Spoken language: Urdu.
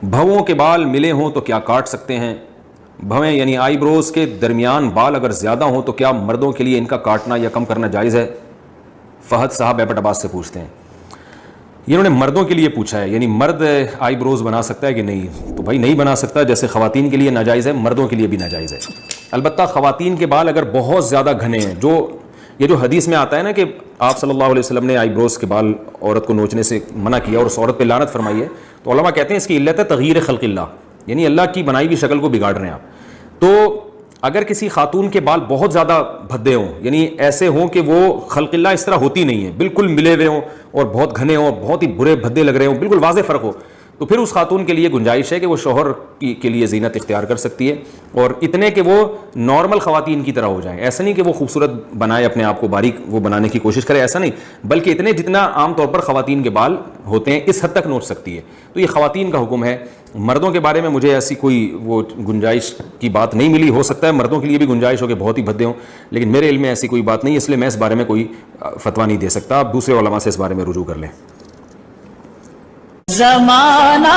بھووں کے بال ملے ہوں تو کیا کاٹ سکتے ہیں؟ بھویں یعنی آئی بروز کے درمیان بال اگر زیادہ ہوں تو کیا مردوں کے لیے ان کا کاٹنا یا کم کرنا جائز ہے؟ فہد صاحب ایبٹ آباد سے پوچھتے ہیں. انہوں نے مردوں کے لیے پوچھا ہے, یعنی مرد آئی بروز بنا سکتا ہے کہ نہیں؟ تو بھائی نہیں بنا سکتا, جیسے خواتین کے لیے ناجائز ہے مردوں کے لیے بھی ناجائز ہے. البتہ خواتین کے بال اگر بہت زیادہ گھنے ہیں, جو حدیث میں آتا ہے نا کہ آپ صلی اللہ علیہ وسلم نے آئی بروز کے بال عورت کو نوچنے سے منع کیا اور اس عورت پہ لعنت فرمائی ہے, تو علماء کہتے ہیں اس کی علت ہے تغییر خلق اللہ, یعنی اللہ کی بنائی ہوئی شکل کو بگاڑ رہے ہیں آپ. تو اگر کسی خاتون کے بال بہت زیادہ بھدے ہوں, یعنی ایسے ہوں کہ وہ خلق اللہ اس طرح ہوتی نہیں ہے, بالکل ملے ہوئے ہوں اور بہت گھنے ہوں اور بہت ہی برے بھدے لگ رہے ہوں, بالکل واضح فرق ہو, تو پھر اس خاتون کے لیے گنجائش ہے کہ وہ شوہر کے لیے زینت اختیار کر سکتی ہے, اور اتنے کہ وہ نارمل خواتین کی طرح ہو جائیں. ایسا نہیں کہ وہ خوبصورت بنائے اپنے آپ کو, باریک وہ بنانے کی کوشش کرے, ایسا نہیں, بلکہ اتنے جتنا عام طور پر خواتین کے بال ہوتے ہیں اس حد تک نوچ سکتی ہے. تو یہ خواتین کا حکم ہے. مردوں کے بارے میں مجھے ایسی کوئی وہ گنجائش کی بات نہیں ملی. ہو سکتا ہے مردوں کے لیے بھی گنجائش ہو کہ بہت ہی بھدے ہوں, لیکن میرے علم میں ایسی کوئی بات نہیں, اس لیے میں اس بارے میں کوئی فتویٰ نہیں دے سکتا. آپ دوسرے علماء سے اس بارے میں رجوع کر لیں. زمانہ